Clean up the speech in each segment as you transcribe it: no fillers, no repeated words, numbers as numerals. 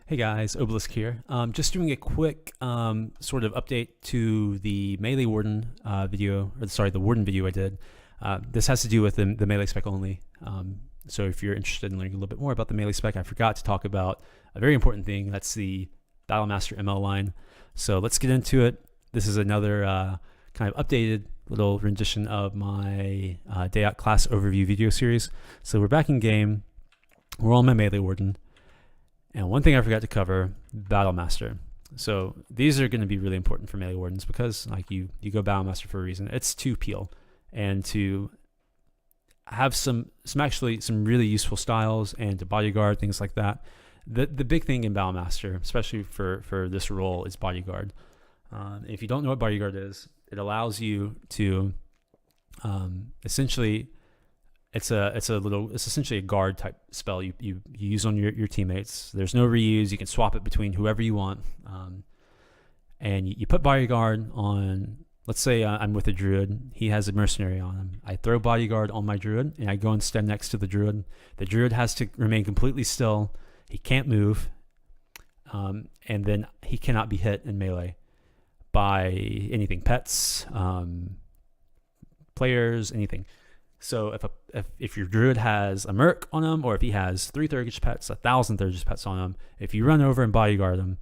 Hey guys, Obelisk here. Just doing a quick sort of update to the Melee Warden video, or sorry, the Warden video I did. This has to do with the Melee spec only. So if you're interested in learning a little bit more about the Melee spec, I forgot to talk about a very important thing. That's the Battlemaster ML line. So let's get into it. This is another kind of updated little rendition of my DAoC class overview video series. So we're back in game. We're on my Melee Warden. And one thing I forgot to cover, Battlemaster. So these are going to be really important for Melee Wardens because like you go Battlemaster for a reason. It's to peel and to have some really useful styles and to bodyguard, things like that. The big thing in Battlemaster, especially for this role, is bodyguard. If you don't know what bodyguard is, it allows you to essentially it's essentially a guard type spell you use on your teammates. There's no reuse. You can swap it between whoever you want, and you put bodyguard on. Let's say I'm with a druid. He has a mercenary on him. I throw bodyguard on my druid, and I go and stand next to the druid. The druid has to remain completely still. He can't move, and then he cannot be hit in melee by anything, pets, players, anything. So if your druid has a merc on him, or if he has 3 Thurgish pets, 1,000 Thurgish pets on him, if you run over and bodyguard him,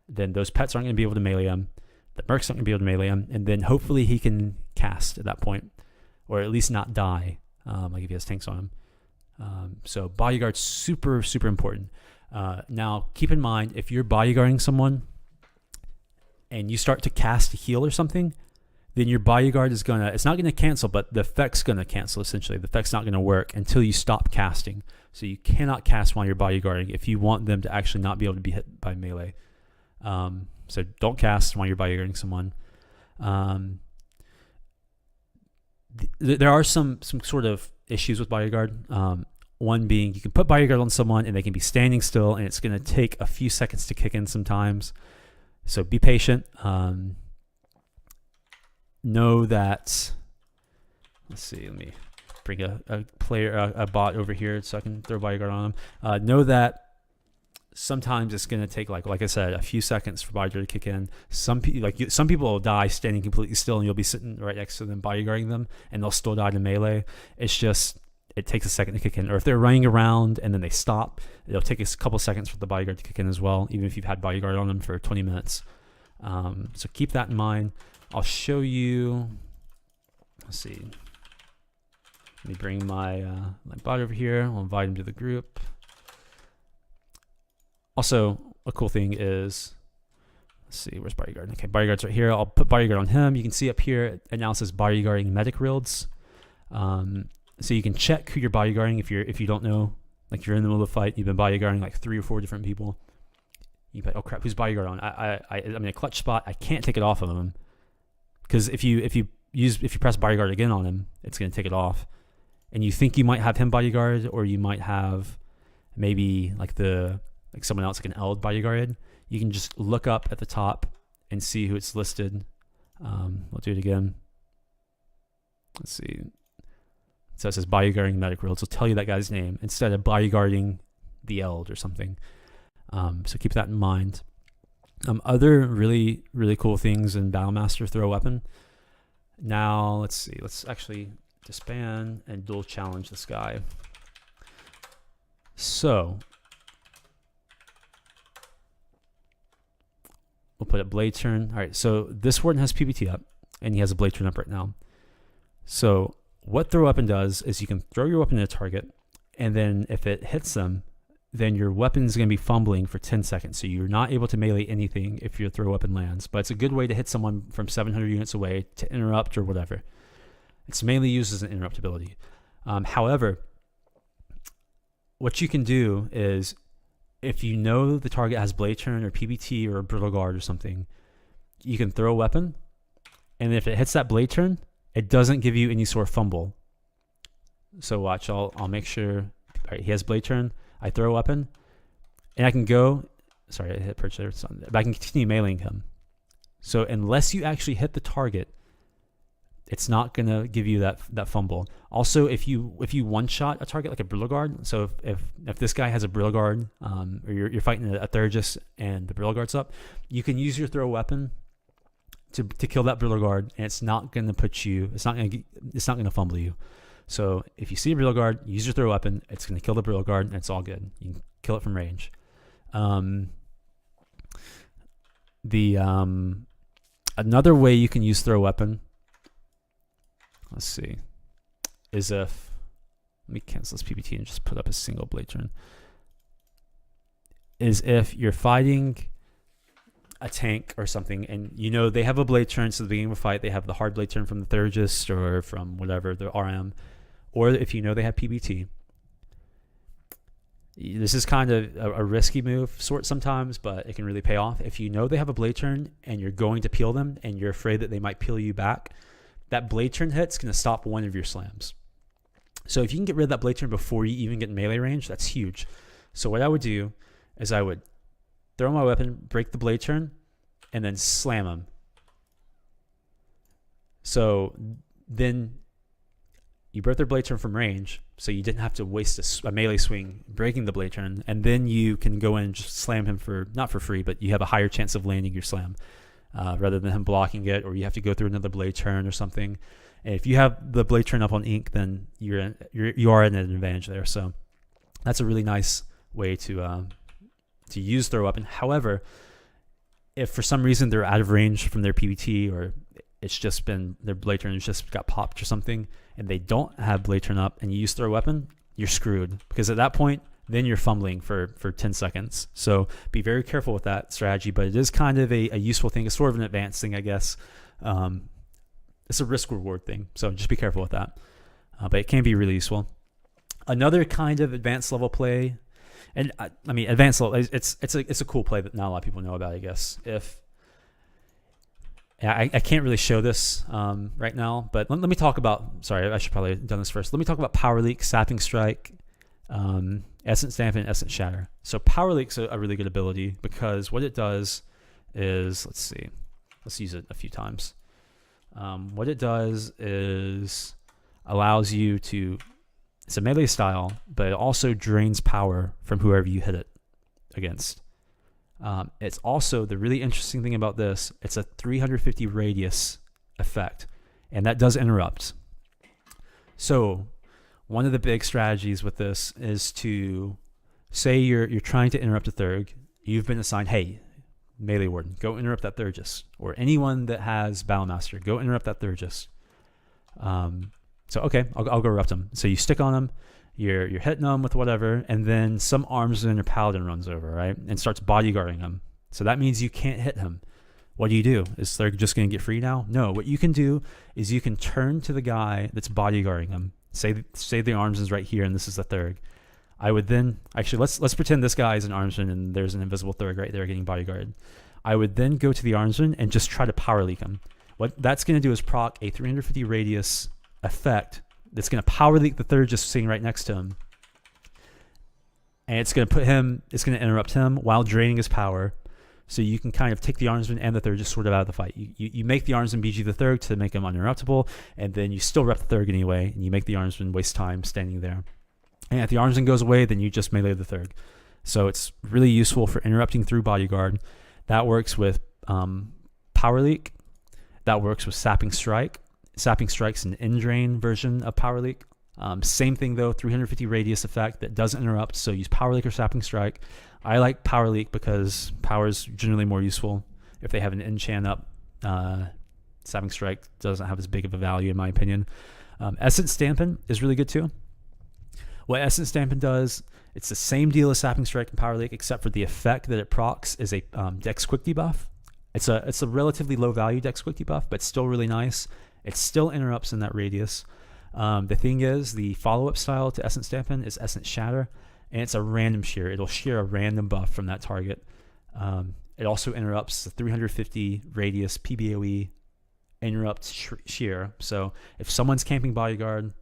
then those pets aren't going to be able to melee him. The merc's not going to be able to melee him, and then hopefully he can cast at that point, or at least not die, like if he has tanks on him. So bodyguard's super, super important. Now, keep in mind, if you're bodyguarding someone and you start to cast a heal or something, then your bodyguard is it's not gonna cancel, but the effect's gonna cancel essentially. The effect's not gonna work until you stop casting. So you cannot cast while you're bodyguarding if you want them to actually not be able to be hit by melee. So don't cast while you're bodyguarding someone. There are some sort of issues with bodyguard. One being you can put bodyguard on someone and they can be standing still, and it's gonna take a few seconds to kick in sometimes. So be patient. Know that, let's see, let me bring a bot over here so I can throw bodyguard on him. Know that sometimes it's going to take, like I said, a few seconds for bodyguard to kick in. Some people will die standing completely still, and you'll be sitting right next to them bodyguarding them, and they'll still die to melee. It's just, it takes a second to kick in. Or if they're running around and then they stop, it'll take a couple seconds for the bodyguard to kick in as well, even if you've had bodyguard on them for 20 minutes. So keep that in mind. I'll show you, let's see, let me bring my bot over here. I'll invite him to the group. Also, a cool thing is, let's see, where's bodyguard? Okay, bodyguard's right here. I'll put bodyguard on him. You can see up here, it now says bodyguarding medic builds. So you can check who you're bodyguarding if you don't know, like you're in the middle of a fight, you've been bodyguarding like 3 or 4 different people. You bet, oh crap, who's bodyguard on? I'm in a clutch spot. I can't take it off of him. Because if you press bodyguard again on him, it's going to take it off, and you think you might have him bodyguard, or you might have maybe like someone else like an Eld bodyguarded. You can just look up at the top and see who it's listed. We'll do it again. Let's see. So it says bodyguarding medic rules. It'll tell you that guy's name instead of bodyguarding the Eld or something. So keep that in mind. Other really, really cool things in Battlemaster, throw a weapon. Now, let's see. Let's actually disband and dual challenge this guy. So, we'll put it blade turn. All right, so this warden has PBT up, and he has a blade turn up right now. So, what throw weapon does is you can throw your weapon at a target, and then if it hits them, then your weapon is going to be fumbling for 10 seconds. So you're not able to melee anything if your throw weapon lands. But it's a good way to hit someone from 700 units away to interrupt or whatever. It's mainly used as an interrupt ability. However, what you can do is, if you know the target has blade turn or PBT or a brittle guard or something, you can throw a weapon, and if it hits that blade turn, it doesn't give you any sort of fumble. So watch, I'll make sure. All right, he has blade turn. I throw a weapon, and I can go, sorry, I hit purchase, but I can continue meleeing him. So unless you actually hit the target, it's not gonna give you that fumble. Also, if you one shot a target like a Brillo Guard, so if this guy has a Brillo Guard, or you're fighting a Thurgis and the Brillo Guard's up, you can use your throw weapon to kill that Brillo Guard, and it's not gonna fumble you. So if you see a Brillo Guard, use your throw weapon. It's gonna kill the Brillo Guard, and it's all good. You can kill it from range. Another way you can use throw weapon, let's see, is let me cancel this PBT and just put up a single blade turn, is if you're fighting a tank or something and they have a blade turn, so at the beginning of a fight they have the hard blade turn from the Thurgist or from whatever, the RM, or if they have PBT. This is kind of a risky move sometimes, but it can really pay off. If they have a blade turn and you're going to peel them and you're afraid that they might peel you back, that blade turn hit's going to stop one of your slams. So if you can get rid of that blade turn before you even get in melee range, that's huge. So what I would do is I would throw my weapon, break the blade turn, and then slam him. So then you broke their blade turn from range, so you didn't have to waste a melee swing breaking the blade turn, and then you can go in and just slam him not for free, but you have a higher chance of landing your slam rather than him blocking it, or you have to go through another blade turn or something. And if you have the blade turn up on ink, then you are at an advantage there. So that's a really nice way to use throw weapon. However, if for some reason they're out of range from their PBT, or it's just been their blade turn just got popped or something, and they don't have blade turn up, and you use throw weapon, you're screwed, because at that point then you're fumbling for 10 seconds. So be very careful with that strategy, but it is kind of a useful thing. It's sort of an advanced thing, I guess. It's a risk reward thing, so just be careful with that. But it can be really useful. Another kind of advanced level play, and I mean advanced level, it's a cool play that not a lot of people know about, I guess. I can't really show this right now, but let me talk about, sorry, I should probably have done this first. Let me talk about Power Leak, Sapping Strike, Essence Dampen, and Essence Shatter. So Power Leak's a really good ability, because what it does is, let's use it a few times. What it does is allows you to, it's a melee style, but it also drains power from whoever you hit it against. It's also, the really interesting thing about this, it's a 350 radius effect, and that does interrupt. So one of the big strategies with this is to say you're trying to interrupt a Thurg. You've been assigned, hey, melee warden, go interrupt that Thurgis, or anyone that has Battlemaster, go interrupt that Thurgis. So okay, I'll go interrupt him. So you stick on him, you're hitting him with whatever, and then some armsman or paladin runs over, right, and starts bodyguarding him. So that means you can't hit him. What do you do? Is Thurg just going to get free now? No. What you can do is you can turn to the guy that's bodyguarding him. Say the armsman's right here, and this is the Thurg. I would then, actually, let's pretend this guy is an armsman and there's an invisible Thurg right there getting bodyguarded. I would then go to the armsman and just try to power leak him. What that's going to do is proc a 350 radius effect that's going to power leak the Thurg just sitting right next to him. And it's going to interrupt him while draining his power. So you can kind of take the armsman and the Thurg just sort of out of the fight. You make the armsman BG the Thurg to make him uninterruptible, and then you still rep the Thurg anyway, and you make the armsman waste time standing there. And if the armsman goes away, then you just melee the Thurg. So it's really useful for interrupting through bodyguard. That works with Power Leak. That works with Sapping Strike. Sapping Strike's an end-drain version of Power Leak. Same thing though, 350 radius effect that doesn't interrupt, so use Power Leak or Sapping Strike. I like Power Leak because power is generally more useful if they have an enchant up. Sapping Strike doesn't have as big of a value in my opinion. Essence Dampen is really good too. What Essence Dampen does, it's the same deal as Sapping Strike and Power Leak, except for the effect that it procs is a Dex Quick debuff. It's a relatively low value Dex Quick debuff, but still really nice. It still interrupts in that radius. The thing is, the follow-up style to Essence Dampen is Essence Shatter, and it's a random shear. It'll shear a random buff from that target. It also interrupts the 350 radius PBOE interrupt shear. So if someone's camping bodyguard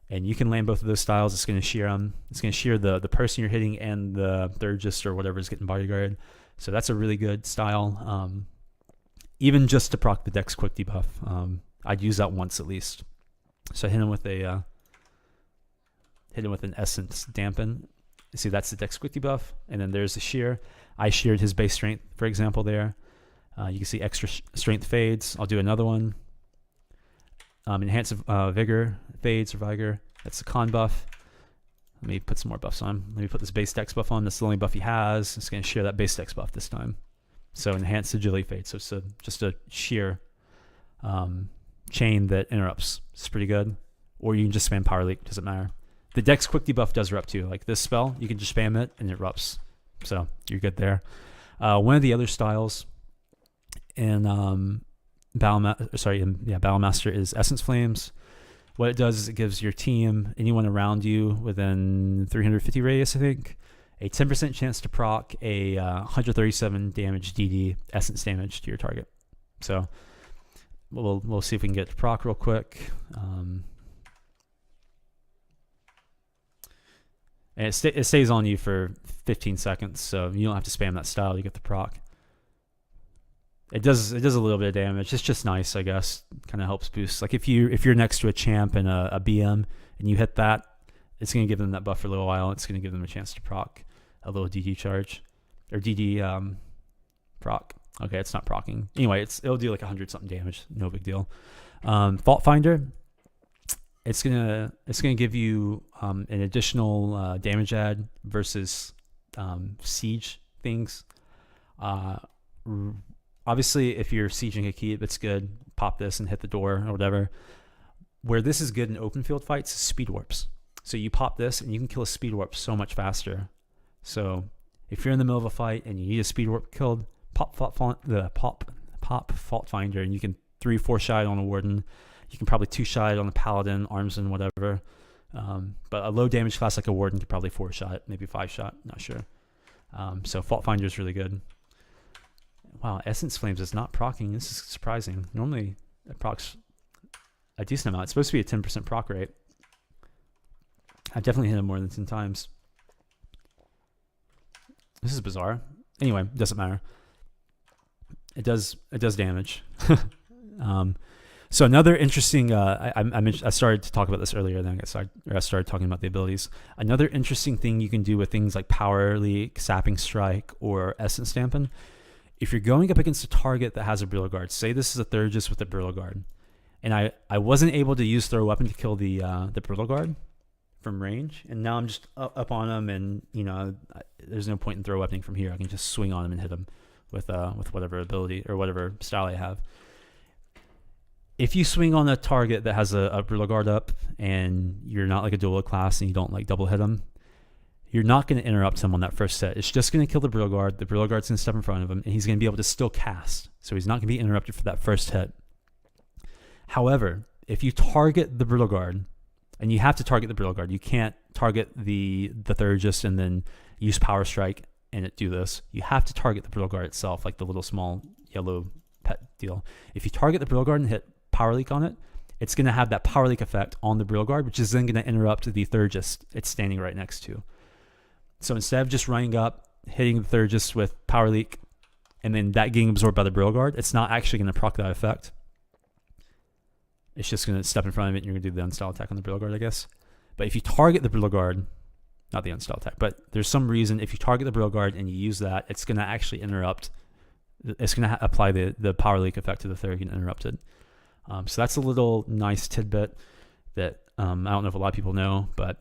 and you can land both of those styles, it's going to shear them. It's going to shear the person you're hitting and the Thurgist or whatever is getting bodyguarded. So that's a really good style, even just to proc the Dex Quick debuff. I'd use that once at least. So I hit him with an essence dampen. See, that's the dex quick debuff, and then there's the shear. I sheared his base strength, for example, there. You can see extra strength fades. I'll do another one. Enhance vigor fades or vigor. That's the con buff. Let me put some more buffs on. Let me put this base dex buff on. That's the only buff he has. It's going to shear that base dex buff this time. So enhance agility fade. So it's just a sheer chain that interrupts. It's pretty good. Or you can just spam power leak. Doesn't matter. The dex quick debuff does erupt too. Like this spell, you can just spam it and it erupts. So you're good there. One of the other styles in Battlemaster is Essence Flames. What it does is it gives your team, anyone around you within 350 radius, I think, a 10% chance to proc a 137 damage DD essence damage to your target. So we'll see if we can get to proc real quick. And it stays on you for 15 seconds, so you don't have to spam that style to get the proc. It does a little bit of damage. It's just nice, I guess. Kind of helps boost. Like if you're next to a champ and a BM and you hit that, it's going to give them that buff for a little while. It's going to give them a chance to proc a little DD charge or DD proc. Okay, it's not procking. Anyway, it'll do like 100 something damage. No big deal. Fault Finder. It's gonna give you an additional damage add versus siege things. Obviously, if you're sieging a keep, it's good. Pop this and hit the door or whatever. Where this is good in open field fights is speed warps. So you pop this and you can kill a speed warp so much faster. So if you're in the middle of a fight and you need a speed warp killed, pop Fault Finder, and you can 3-4 shot on a warden. You can probably 2-shot on a paladin, arms and whatever. But a low damage class like a warden could probably 4-shot, maybe 5-shot, not sure. So Fault Finder is really good. Wow, Essence Flames is not proccing. This is surprising. Normally it procs a decent amount. It's supposed to be a 10% proc rate. I definitely hit him more than 10 times. This is bizarre. Anyway, doesn't matter. It does damage. So another interesting, I started to talk about this earlier, then I started talking about the abilities. Another interesting thing you can do with things like Power Leak, Sapping Strike, or Essence Dampen, if you're going up against a target that has a Brillo Guard, say this is a Thurgis with a Brillo Guard, and I wasn't able to use Throw Weapon to kill the Brillo Guard from range, and now I'm just up on him, and there's no point in Throw Weaponing from here. I can just swing on him and hit him with whatever ability or whatever style I have. If you swing on a target that has a Brillo Guard up and you're not like a dual class and you don't like double hit him, you're not going to interrupt him on that first set. It's just going to kill the Brillo Guard. The Brillo Guard's going to step in front of him and he's going to be able to still cast. So he's not going to be interrupted for that first hit. However, if you target the Brillo Guard, and you have to target the Brillo Guard, you can't target the Thurgis and then use Power Strike and do this. You have to target the Brillo Guard itself, like the little small yellow pet deal. If you target the Brillo Guard and hit Power Leak on it, it's going to have that Power Leak effect on the Brillo Guard, which is then going to interrupt the Thurgis it's standing right next to. So instead of just running up, hitting the Thurgis with Power Leak, and then that getting absorbed by the Brillo Guard, it's not actually going to proc that effect. It's just going to step in front of it, and you're going to do the unstyle attack on the Brillo Guard, I guess. But if you target the Brillo Guard, not the unstyle attack, but there's some reason if you target the Brillo Guard and you use that, it's going to actually interrupt. It's going to apply the Power Leak effect to the Thurg and interrupt it. So that's a little nice tidbit that I don't know if a lot of people know, but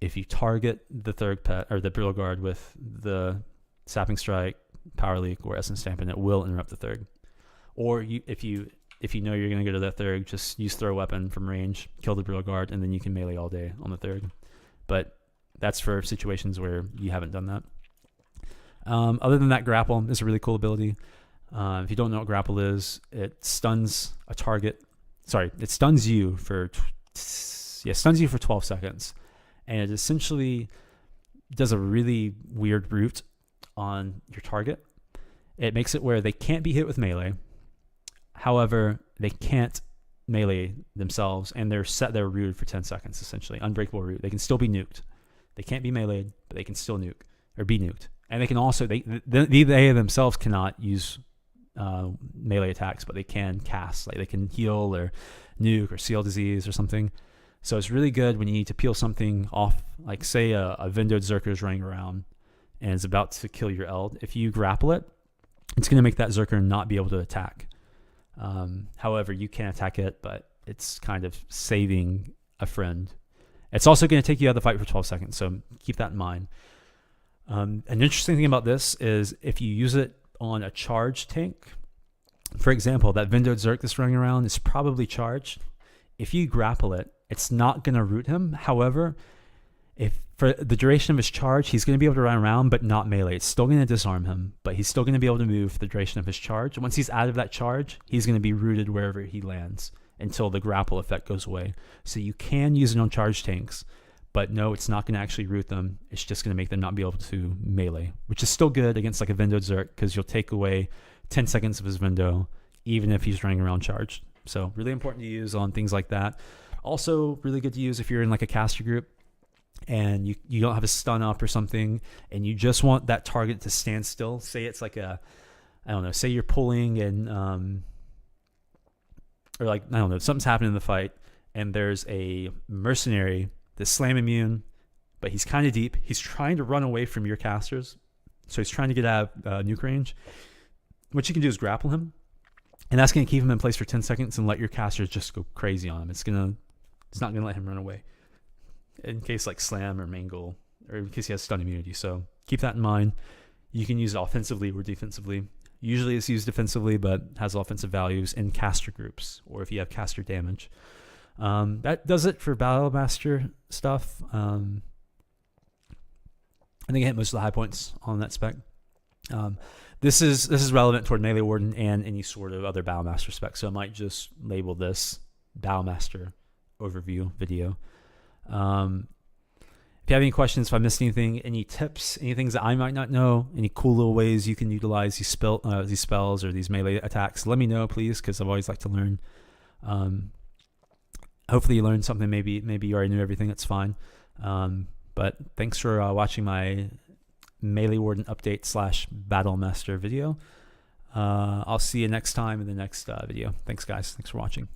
if you target the Thurg pet or the Brillo Guard with the Sapping Strike, Power Leak, or Essence Dampen, it will interrupt the Thurg. Or if you know you're going to go to that Thurg, just use Throw Weapon from range, kill the Brillo Guard, and then you can melee all day on the Thurg. But that's for situations where you haven't done that. Other than that, Grapple is a really cool ability. If you don't know what Grapple is, it stuns a target. Sorry, it stuns you for 12 seconds. And it essentially does a really weird route on your target. It makes it where they can't be hit with melee. However, they can't melee themselves, and they're rooted for 10 seconds, essentially. Unbreakable root. They can still be nuked. They can't be meleeed, but they can still nuke, or be nuked. And they can also, they themselves cannot use melee attacks, but they can cast, like they can heal or nuke or seal disease or something. So it's really good when you need to peel something off, like say a Vindowed Zerker is running around and is about to kill your Eld. If you grapple it, it's going to make that Zerker not be able to attack. However, you can attack it, but it's kind of saving a friend. It's also going to take you out of the fight for 12 seconds, so keep that in mind. An interesting thing about this is if you use it on a charged tank, for example, that Vindowed Zerk that's running around is probably charged. If you grapple it, it's not going to root him. However, if for the duration of his charge, he's going to be able to run around, but not melee. It's still going to disarm him, but he's still going to be able to move for the duration of his charge. Once he's out of that charge, he's going to be rooted wherever he lands until the grapple effect goes away. So you can use it on charged tanks, but no, it's not going to actually root them. It's just going to make them not be able to melee, which is still good against like a Vindowed Zerk because you'll take away 10 seconds of his window, even if he's running around charged. So really important to use on things like that. Also really good to use if you're in like a caster group and you don't have a stun up or something and you just want that target to stand still. Say it's like I don't know, say you're pulling and or like, I don't know, something's happening in the fight and there's a mercenary that's slam immune, but he's kind of deep. He's trying to run away from your casters. So he's trying to get out of nuke range. What you can do is grapple him, and that's going to keep him in place for 10 seconds and let your casters just go crazy on him. It's not going to let him run away in case like slam or mangle, or in case he has stun immunity. So keep that in mind. You can use it offensively or defensively. Usually it's used defensively, but has offensive values in caster groups or if you have caster damage. That does it for Battlemaster stuff. I think I hit most of the high points on that spec. This is relevant toward Melee Warden and any sort of other Battlemaster spec, so I might just label this Battlemaster Overview video. If you have any questions, if I missed anything, any tips, any things that I might not know, any cool little ways you can utilize these spells or these melee attacks, let me know, please, because I've always liked to learn. Hopefully you learned something. Maybe you already knew everything. That's fine. But thanks for watching my Melee Warden update / Battlemaster video. I'll see you next time in the next video. Thanks, guys. Thanks for watching.